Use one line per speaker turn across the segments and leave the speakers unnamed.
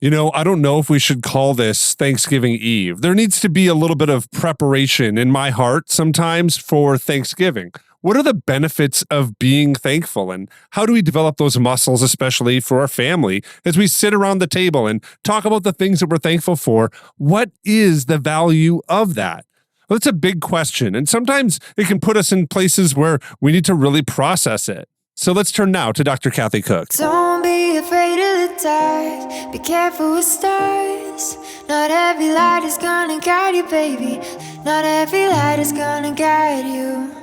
I don't know if we should call this Thanksgiving Eve. There needs to be a little bit of preparation in my heart sometimes for Thanksgiving. What are the benefits of being thankful, and how do we develop those muscles, especially for our family, as we sit around the table and talk about the things that we're thankful for? What is the value of that? Well, that's a big question, and sometimes it can put us in places where we need to really process it. So let's turn now to Dr. Kathy Cook.
Don't be afraid of the dark. Be careful with stars. Not every light is gonna guide you, baby. Not every light is gonna guide you.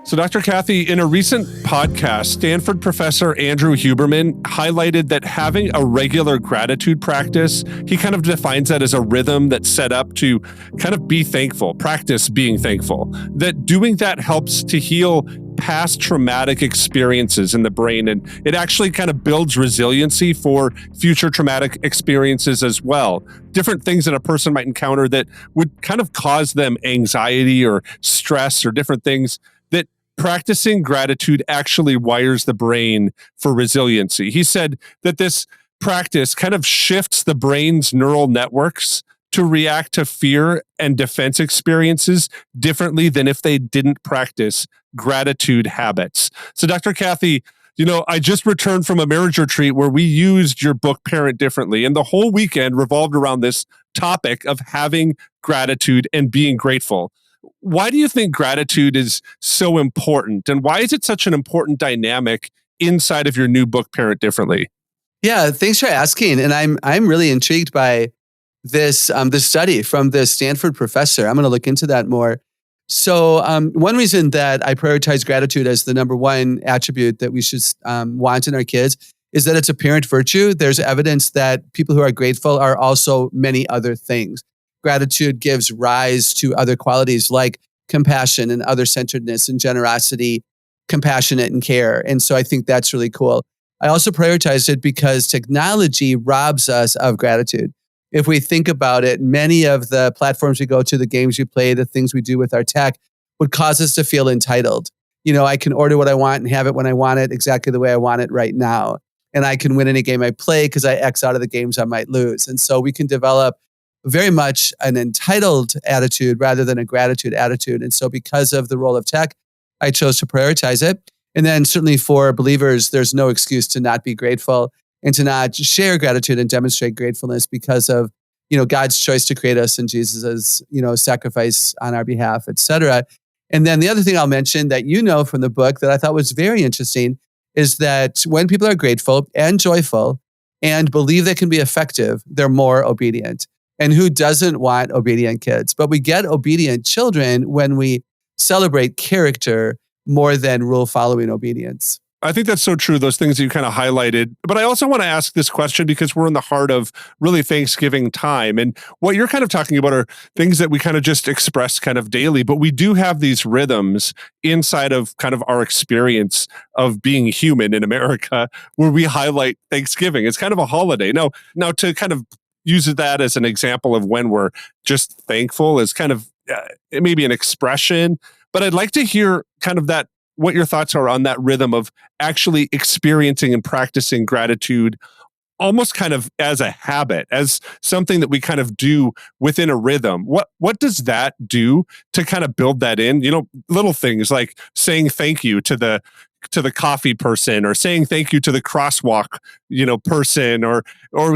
So, Dr. Kathy, in a recent podcast, Stanford professor Andrew Huberman highlighted that having a regular gratitude practice, he kind of defines that as a rhythm that's set up to kind of be thankful, practice being thankful, that doing that helps to heal past traumatic experiences in the brain. And it actually kind of builds resiliency for future traumatic experiences as well. Different things that a person might encounter that would kind of cause them anxiety or stress or different things, that practicing gratitude actually wires the brain for resiliency. He said that this practice kind of shifts the brain's neural networks to react to fear and defense experiences differently than if they didn't practice gratitude habits. So, Dr. Kathy, I just returned from a marriage retreat where we used your book, Parent Differently, and the whole weekend revolved around this topic of having gratitude and being grateful. Why do you think gratitude is so important, and why is it such an important dynamic inside of your new book, Parent Differently?
Yeah, thanks for asking. And I'm really intrigued by this study from the Stanford professor. I'm going to look into that more. So one reason that I prioritize gratitude as the number one attribute that we should want in our kids is that it's a parent virtue. There's evidence that people who are grateful are also many other things. Gratitude gives rise to other qualities like compassion and other-centeredness and generosity, compassionate and care. And so I think that's really cool. I also prioritize it because technology robs us of gratitude. If we think about it, many of the platforms we go to, the games we play, the things we do with our tech would cause us to feel entitled. I can order what I want and have it when I want it, exactly the way I want it right now. And I can win any game I play because I X out of the games I might lose. And so we can develop very much an entitled attitude rather than a gratitude attitude. And so because of the role of tech, I chose to prioritize it. And then certainly for believers, there's no excuse to not be grateful and to not share gratitude and demonstrate gratefulness because of, God's choice to create us and Jesus's, sacrifice on our behalf, et cetera. And then the other thing I'll mention that from the book that I thought was very interesting is that when people are grateful and joyful and believe they can be effective, they're more obedient. And who doesn't want obedient kids? But we get obedient children when we celebrate character more than rule-following obedience.
I think that's so true, those things that you kind of highlighted. But I also want to ask this question because we're in the heart of really Thanksgiving time. And what you're kind of talking about are things that we kind of just express kind of daily. But we do have these rhythms inside of kind of our experience of being human in America where we highlight Thanksgiving. It's kind of a holiday. Now to kind of use that as an example of when we're just thankful is kind of maybe an expression. But I'd like to hear kind of that, what your thoughts are on that rhythm of actually experiencing and practicing gratitude almost kind of as a habit, as something that we kind of do within a rhythm. What does that do to kind of build that in? Little things like saying thank you to the coffee person, or saying thank you to the crosswalk, person, or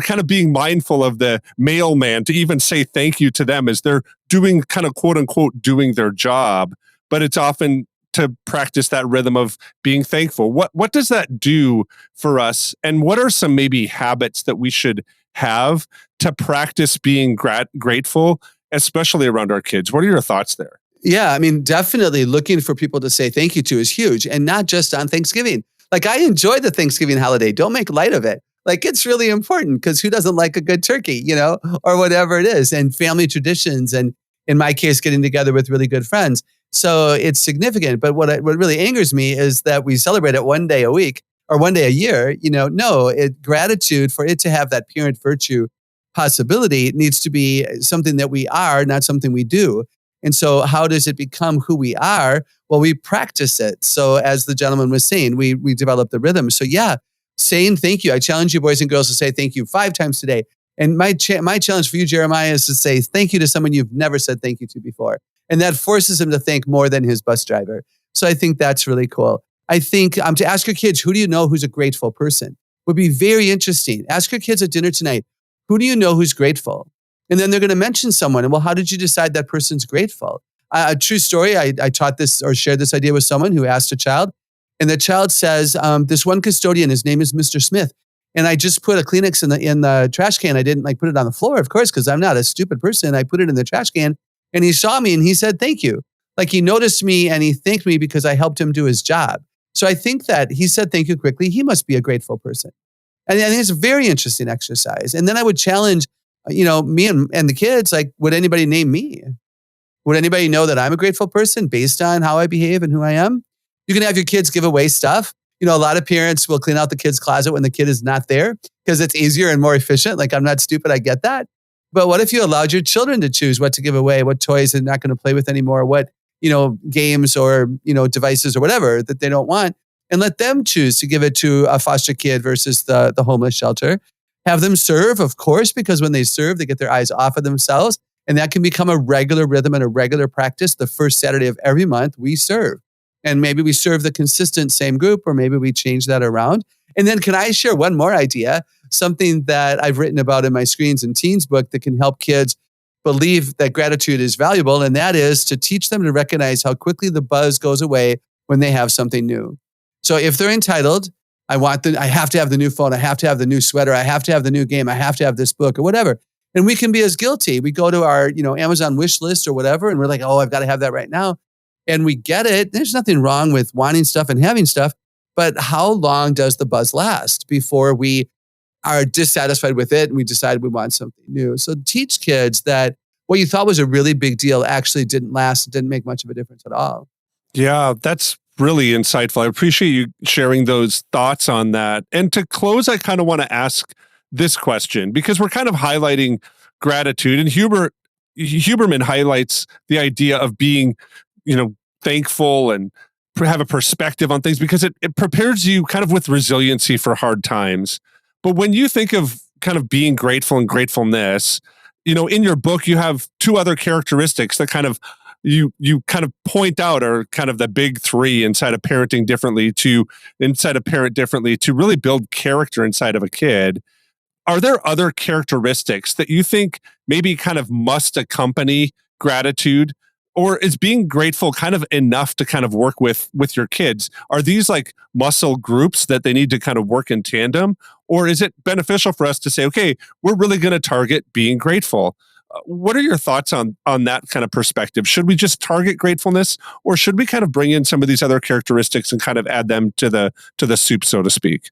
kind of being mindful of the mailman to even say thank you to them as they're doing kind of quote unquote doing their job. But it's often to practice that rhythm of being thankful. What does that do for us? And what are some maybe habits that we should have to practice being grateful, especially around our kids? What are your thoughts there?
Yeah, definitely looking for people to say thank you to is huge, and not just on Thanksgiving. Like, I enjoy the Thanksgiving holiday. Don't make light of it. Like, it's really important because who doesn't like a good turkey, or whatever it is, and family traditions, and in my case, getting together with really good friends. So it's significant. But what really angers me is that we celebrate it one day a week or one day a year. Gratitude, for it to have that parent virtue possibility, it needs to be something that we are, not something we do. And so how does it become who we are? Well, we practice it. So as the gentleman was saying, we develop the rhythm. So yeah, saying thank you. I challenge you boys and girls to say thank you 5 times today, And my challenge for you, Jeremiah, is to say thank you to someone you've never said thank you to before. And that forces him to think more than his bus driver. So I think that's really cool. I think to ask your kids, who do you know who's a grateful person? Would be very interesting. Ask your kids at dinner tonight, who do you know who's grateful? And then they're going to mention someone. And well, how did you decide that person's grateful? A true story, I taught this or shared this idea with someone who asked a child. And the child says, this one custodian, his name is Mr. Smith. And I just put a Kleenex in the trash can. I didn't put it on the floor, of course, because I'm not a stupid person. I put it in the trash can and he saw me and he said, thank you. Like he noticed me and he thanked me because I helped him do his job. So I think that he said thank you quickly. He must be a grateful person. And I think it's a very interesting exercise. And then I would challenge, me and the kids, like, would anybody name me? Would anybody know that I'm a grateful person based on how I behave and who I am? You can have your kids give away stuff. A lot of parents will clean out the kid's closet when the kid is not there because it's easier and more efficient. Like, I'm not stupid, I get that. But what if you allowed your children to choose what to give away, what toys they're not going to play with anymore, what, games or, devices or whatever that they don't want, and let them choose to give it to a foster kid versus the homeless shelter. Have them serve, of course, because when they serve, they get their eyes off of themselves. And that can become a regular rhythm and a regular practice. The first Saturday of every month, we serve. And maybe we serve the consistent same group, or maybe we change that around. And then can I share one more idea? Something that I've written about in my Screens and Teens book that can help kids believe that gratitude is valuable. And that is to teach them to recognize how quickly the buzz goes away when they have something new. So if they're entitled, I have to have the new phone. I have to have the new sweater. I have to have the new game. I have to have this book or whatever. And we can be as guilty. We go to our, Amazon wish list or whatever. And we're like, oh, I've got to have that right now. And we get it. There's nothing wrong with wanting stuff and having stuff. But how long does the buzz last before we are dissatisfied with it and we decide we want something new? So teach kids that what you thought was a really big deal actually didn't last. It didn't make much of a difference at all.
Yeah, that's really insightful. I appreciate you sharing those thoughts on that. And to close, I kind of want to ask this question because we're kind of highlighting gratitude, and Huberman highlights the idea of being, thankful and have a perspective on things because it prepares you kind of with resiliency for hard times. But when you think of kind of being grateful and gratefulness, in your book, you have two other characteristics that kind of you kind of point out are kind of the big three inside of parent differently to really build character inside of a kid. Are there other characteristics that you think maybe kind of must accompany gratitude? Or is being grateful kind of enough to kind of work with your kids? Are these like muscle groups that they need to kind of work in tandem? Or is it beneficial for us to say, okay, we're really going to target being grateful? What are your thoughts on that kind of perspective? Should we just target gratefulness, or should we kind of bring in some of these other characteristics and kind of add them to the soup, so to speak?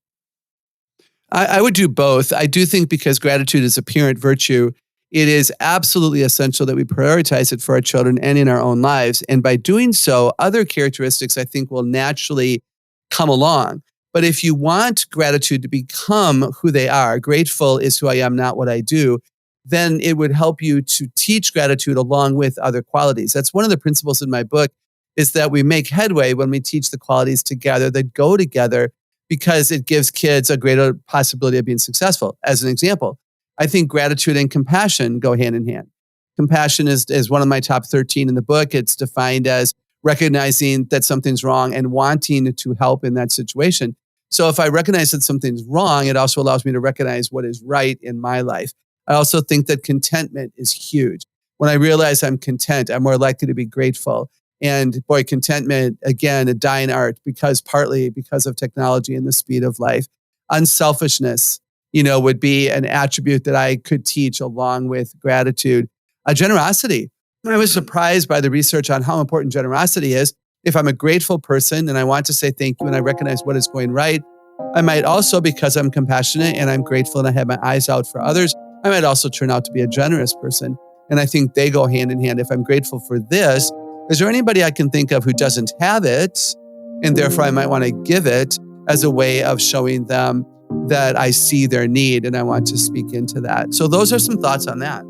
I would do both. I do think because gratitude is a parent virtue, it is absolutely essential that we prioritize it for our children and in our own lives. And by doing so, other characteristics I think will naturally come along. But if you want gratitude to become who they are, grateful is who I am, not what I do, then it would help you to teach gratitude along with other qualities. That's one of the principles in my book, is that we make headway when we teach the qualities together that go together, because it gives kids a greater possibility of being successful. As an example, I think gratitude and compassion go hand in hand. Compassion is one of my top 13 in the book. It's defined as recognizing that something's wrong and wanting to help in that situation. So if I recognize that something's wrong, it also allows me to recognize what is right in my life. I also think that contentment is huge. When I realize I'm content, I'm more likely to be grateful. And boy, contentment, again, a dying art, partly because of technology and the speed of life. Unselfishness, would be an attribute that I could teach along with gratitude. Generosity. I was surprised by the research on how important generosity is. If I'm a grateful person and I want to say thank you and I recognize what is going right, I might also, because I'm compassionate and I'm grateful and I have my eyes out for others, I might also turn out to be a generous person. And I think they go hand in hand. If I'm grateful for this, is there anybody I can think of who doesn't have it? And therefore I might want to give it as a way of showing them that I see their need and I want to speak into that. So those are some thoughts on that.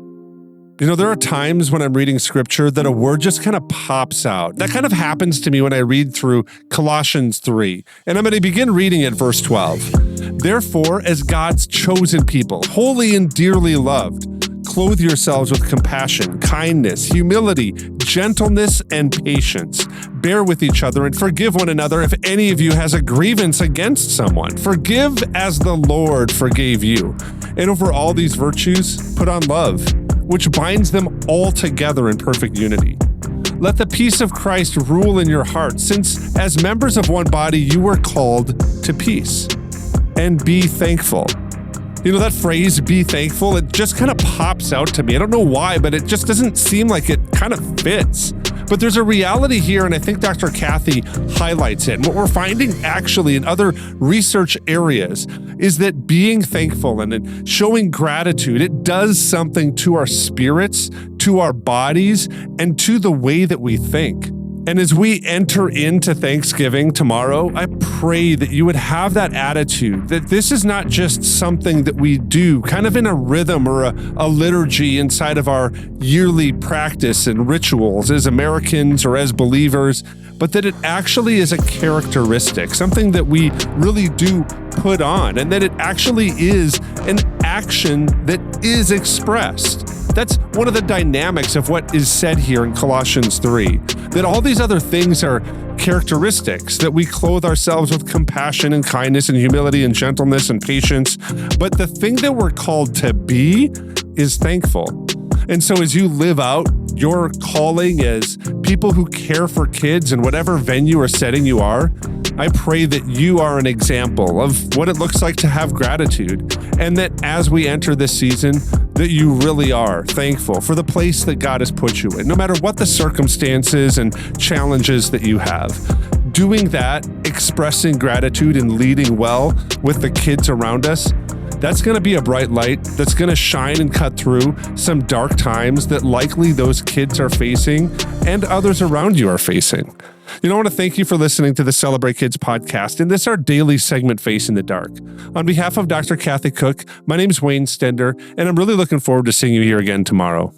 There are times when I'm reading scripture that a word just kind of pops out. That kind of happens to me when I read through Colossians 3. And I'm going to begin reading at verse 12. Therefore, as God's chosen people, holy and dearly loved, clothe yourselves with compassion, kindness, humility, gentleness, and patience. Bear with each other and forgive one another if any of you has a grievance against someone. Forgive as the Lord forgave you. And over all these virtues, put on love, which binds them all together in perfect unity. Let the peace of Christ rule in your hearts, since as members of one body you were called to peace. And be thankful. You know, that phrase, be thankful, it just kind of pops out to me. I don't know why, but it just doesn't seem like it kind of fits. But there's a reality here, and I think Dr. Kathy highlights it. And what we're finding actually in other research areas is that being thankful and showing gratitude, it does something to our spirits, to our bodies, and to the way that we think. And as we enter into Thanksgiving tomorrow, I pray that you would have that attitude, that this is not just something that we do kind of in a rhythm or a liturgy inside of our yearly practice and rituals as Americans or as believers, but that it actually is a characteristic, something that we really do put on, and that it actually is an action that is expressed. That's one of the dynamics of what is said here in Colossians 3, that all these other things are characteristics, that we clothe ourselves with compassion and kindness and humility and gentleness and patience. But the thing that we're called to be is thankful. And so as you live out your calling as people who care for kids in whatever venue or setting you are, I pray that you are an example of what it looks like to have gratitude, and that as we enter this season, that you really are thankful for the place that God has put you in, no matter what the circumstances and challenges that you have. Doing that, expressing gratitude and leading well with the kids around us, that's going to be a bright light that's going to shine and cut through some dark times that likely those kids are facing and others around you are facing. You know, I want to thank you for listening to the Celebrate Kids podcast, and this is our daily segment, Face in the Dark. On behalf of Dr. Kathy Cook, my name is Wayne Stender, and I'm really looking forward to seeing you here again tomorrow.